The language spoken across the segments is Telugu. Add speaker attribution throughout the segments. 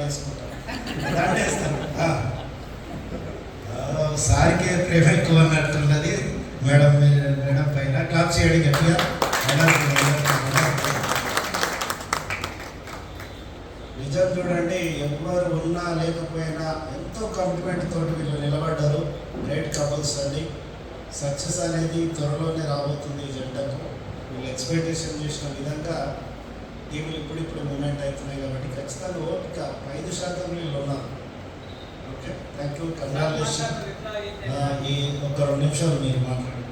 Speaker 1: వేసుకుంటాం, దండేస్తాను. సార్కే ప్రేమ ఎక్కువ అన్నట్టున్నది మేడం. మేడం పైన క్లాప్ చేయండి గట్టిగా. నిజం చూడండి, ఎవరు ఉన్నా లేకపోయినా ఎంతో కమిట్మెంట్ తోటి వీళ్ళు నిలబడ్డారు. గ్రేట్ కపుల్స్ అండి. సక్సెస్ అనేది త్వరలోనే రాబోతుంది ఈ జంటకు. వీళ్ళు ఎక్స్పెక్టేషన్ చేసిన విధంగా టీములు ఇప్పుడిప్పుడు మూమెంట్ అవుతున్నాయి కాబట్టి ఖచ్చితంగా ఓపిక 5% వీళ్ళు ఉన్నారు. Okay, thank you, congratulation. ఈ ఒక 2 నిమిషాలు మీరు మాట్లాడండి.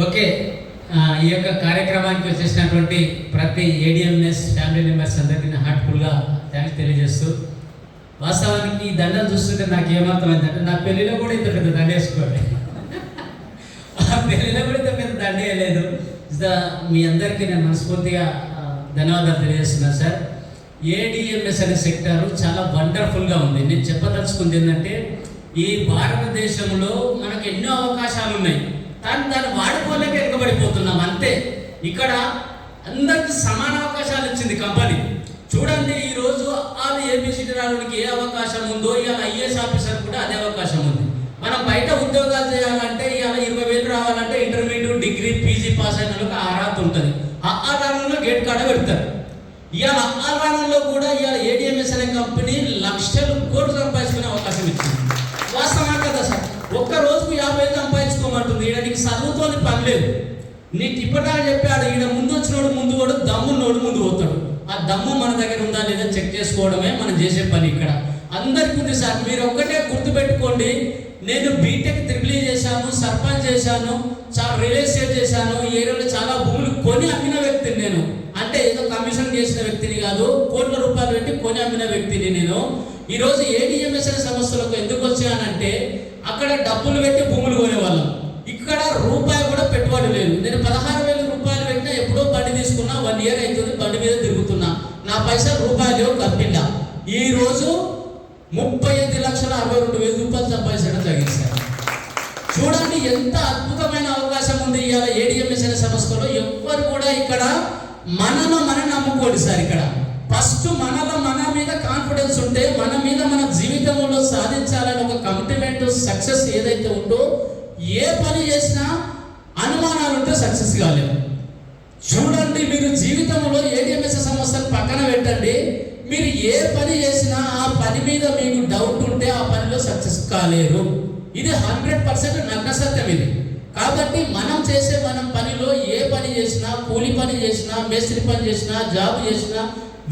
Speaker 2: ఓకే, ఈ యొక్క కార్యక్రమానికి వచ్చేసినటువంటి ప్రతి ఏడిఎంఎస్ ఫ్యామిలీ మెంబర్స్ అందరికీ హార్ట్ఫుల్గా థ్యాంక్స్ తెలియజేస్తూ, వాస్తవానికి ఈ దండలు చూస్తుంటే నాకు ఏమర్థమైందంటే నా పెళ్ళిలో కూడా ఇంత పెద్ద దండ వేసుకోవాలి. ఆ పెళ్ళిలో కూడా ఇంత పెద్ద దండ వేయలేదు. మీ అందరికీ నేను మనస్ఫూర్తిగా ధన్యవాదాలు తెలియజేస్తున్నాను సార్. ఏడిఎంఎస్ అనే సెక్టారు చాలా వండర్ఫుల్గా ఉంది. నేను చెప్పదలుచుకుంది ఏంటంటే, ఈ భారతదేశంలో మనకు ఎన్నో అవకాశాలు ఉన్నాయి, కానీ దాన్ని వాడుకోలేక వెనుకబడిపోతున్నాం అంతే. ఇక్కడ అందరికి సమాన అవకాశాలు ఇచ్చింది కంపెనీ. చూడండి, ఈరోజు వాళ్ళు ఏబిసిడి రావడానికి ఏ అవకాశం ఉందో ఇవాళ ఐఏఎస్ ఆఫీసర్ కూడా అదే అవకాశం ఉంది. మనం బయట ఉద్యోగాలు చేయాలంటే ఇవాళ 20,000 రావాలంటే ఇంటర్మీడియట్, డిగ్రీ, పీజీ పాస్ అయిన వాళ్ళకి అర్హత ఉంటుంది. ఆ కాలంలో గేట్ కాడ పెడతారు. ఇవాళ ఆ కాలంలో కూడా ఇవాళ ఏడిఎంఎస్ అనే కంపెనీ లక్షలు కోట్లు సంపాదించుకునే అవకాశం ఇచ్చింది. వాస్తవం కదా సార్? ఒక్క రోజుకు 50,000 సంపాదించుకోమంటుంది. ఈడ నీకు చదువుతోని పని లేదు. నీకు ఇప్పటిగా చెప్పాడు, ఈడ ముందు వచ్చినోడు ముందు కూడా దమ్మున్నోడు ముందు పోతాడు. ఆ దమ్ము మన దగ్గర ఉందా లేదా చెక్ చేసుకోవడమే మనం చేసే పని. ఇక్కడ అందరికీ ఉంది సార్. మీరు ఒక్కటే గుర్తుపెట్టుకోండి, నేను బీటెక్ త్రిపుల్ చేశాను, సర్పంచ్ చేశాను, చాలా రియల్ ఎస్టేట్ చేశాను. ఈ ఏరియాలో చాలా భూములు కొని అమ్మిన వ్యక్తిని నేను. అంటే ఏదో కమిషన్ చేసిన వ్యక్తిని కాదు, కోట్ల రూపాయలు పెట్టి కొని అమ్మిన వ్యక్తిని నేను. ఈరోజు ఏడిఎంఎస్ అనే సంస్థలకు ఎందుకు వచ్చానంటే, అక్కడ డబ్బులు పెట్టి భూములు కొనేవాళ్ళం, ఇక్కడ రూపాయి కూడా పెట్టుబడి లేదు. నేను 16,000 రూపాయలు పెట్టినా ఎప్పుడో బండి తీసుకున్నా, 1 ఇయర్ అవుతుంది బండి మీద తిరుగుతున్నా, నా పైసలు రూపాయలు లేవు కంపెనీలా. ఈ రోజు 35,62,000 రూపాయలు సంపాదించడం తగ్గించారు. చూడండి ఎంత అద్భుతమైన అవకాశం ఉంది ఇవాళ ఏడిఎంఎస్ అనే సంస్థలో. ఎవ్వరు కూడా ఇక్కడ మనం నమ్ముకోండి సార్. ఇక్కడ ఫస్ట్ మన మీద కాన్ఫిడెన్స్ ఉంటే, మన మీద మన జీవితంలో సాధించాలని ఒక కమిట్మెంట్, సక్సెస్ ఏదైతే ఉందో, ఏ పని చేసినా అనుమానాలు ఉంటే సక్సెస్ కాలేము. చూడండి, మీరు జీవితంలో ఏడిఎంఎస్ సంస్థను పక్కన పెట్టండి, మీరు ఏ పని చేసినా ఆ పని మీద మీకు డౌట్ ఉంటే ఆ పనిలో సక్సెస్ కాలేరు. ఇది 100% నగ్న సత్యం ఇది. కాబట్టి మనం పనిలో ఏ పని చేసినా, కూలి పని చేసినా, మేస్త్రి పని చేసినా, జాబ్ చేసినా,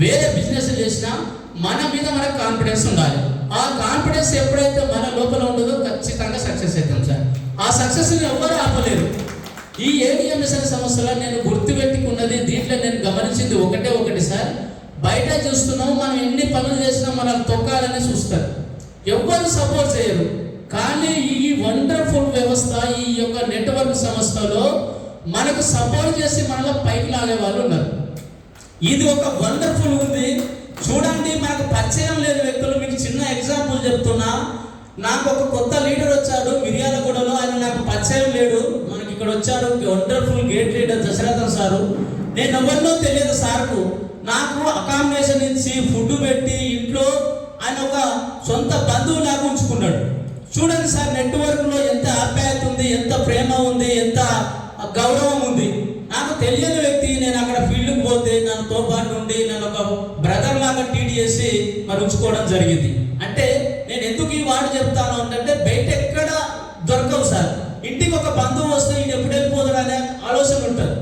Speaker 2: వేరే బిజినెస్ చేసినా మన మీద మనకు కాన్ఫిడెన్స్ ఉండాలి. ఆ కాన్ఫిడెన్స్ ఎప్పుడైతే మన లోపల ఉండదో ఖచ్చితంగా సక్సెస్ అవుతాం సార్. ఆ సక్సెస్ని ఎవ్వరూ ఆపలేరు. ఈ ఏడిఎంఎస్ అనే సంస్థలో నేను గుర్తుపెట్టుకున్నది, దీంట్లో నేను గమనించింది ఒకటి సార్. బయట చూస్తున్నాం, మనం ఎన్ని పనులు చేసినా మనల్ని తొక్కాలని చూస్తారు, ఎవ్వరు సపోర్ట్ చేయరు. కానీ ఈ వండర్ఫుల్ వ్యవస్థ, ఈ యొక్క నెట్వర్క్ సంస్థలో మనకు సపోర్ట్ చేసి మనలో పైకి లాగే వాళ్ళు ఉన్నారు. ఇది ఒక వండర్ఫుల్ ఉంది. చూడండి, మనకు పరిచయం లేని వ్యక్తులు, మీకు చిన్న ఎగ్జాంపుల్ చెప్తున్నా. నాకు ఒక కొత్త లీడర్ వచ్చాడు మిర్యాలగూడలో, ఆయన నాకు పరిచయం లేడు. మనకి ఇక్కడ వచ్చాడు wonderful gate leader Dasarathan sir. నేను ఎవరినో తెలియదు సార్కు. నాకు అకామిడేషన్ ఇచ్చి ఫుడ్ పెట్టి ఇంట్లో ఆయన ఒక సొంత బంధువు లాగా ఉంచుకున్నాడు. చూడండి సార్, నెట్వర్క్లో ఎంత ఆప్యాయత ఉంది, ఎంత ప్రేమ ఉంది, ఎంత గౌరవం ఉంది. నాకు తెలియని వ్యక్తి, నేను అక్కడ ఫీల్డ్కి పోతే నన్నుతో పాటు ఉండి నన్ను ఒక బ్రదర్ లాగా ట్రీట్ చేసి మరి ఉంచుకోవడం జరిగింది. అంటే నేను ఎందుకు ఈ వాడు చెప్తాను అంటే, బయట ఎక్కడ దొరకవు సార్. ఇంటికి ఒక బంధువు వస్తే ఈయన ఎప్పుడు వెళ్ళిపోతాడు అనే ఆలోచన ఉంటుంది.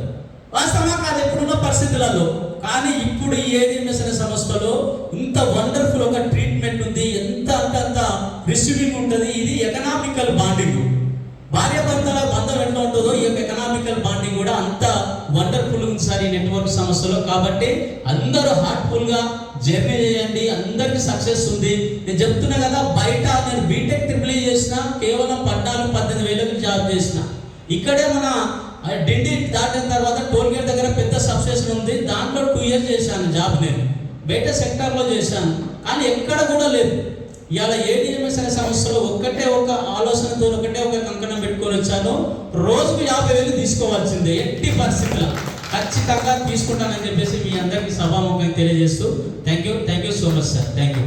Speaker 2: వాస్తవంగా కాదు ఎప్పుడున్న పరిస్థితులలో. కానీ ఇప్పుడు ఈ ఏడిఎంఎస్ అనే సంస్థలో ఇంత వండర్ఫుల్ ఒక ట్రీట్మెంట్ ఉంది, ఎంత అంత రిసీవింగ్ ఉంటుంది. ఇది ఎకనామికల్ బాండింగ్. భార్యాభర్తల బంధం ఎట్లా ఉంటుందో ఈ యొక్క ఎకనామికల్ బాండింగ్ కూడా అంత వండర్ఫుల్ ఉంది సార్ ఈ నెట్వర్క్ సంస్థలో. కాబట్టి అందరూ హార్ట్ఫుల్గా జర్నీ చేయండి, అందరికీ సక్సెస్ ఉంది. నేను చెప్తున్నా కదా, బయట నేను బీటెక్ త్రిపుల్ చేసిన, కేవలం 14-18,000 జాబ్ చేసిన. ఇక్కడే మన డిండి దాటిన తర్వాత టోల్ గేట్ దగ్గర పెద్ద సబ్స్టేషన్ ఉంది, దాంట్లో 2 ఇయర్స్ చేశాను జాబ్. నేను బయట సెక్టార్లో చేశాను, కానీ ఎక్కడ కూడా లేదు. ఇవాళ ఏడిఎంఎస్ అనే సంస్థలో ఒకటే ఒక ఆలోచనతో, ఒకటే ఒక కంకణం పెట్టుకొని వచ్చాను, రోజుకు 50,000 తీసుకోవాల్సిందే ఎట్టి పరిస్థితుల్లో. ఖచ్చితంగా తీసుకుంటానని చెప్పేసి మీ అందరికీ సభాముఖంగా తెలియజేస్తూ thank you so much sir. Thank you.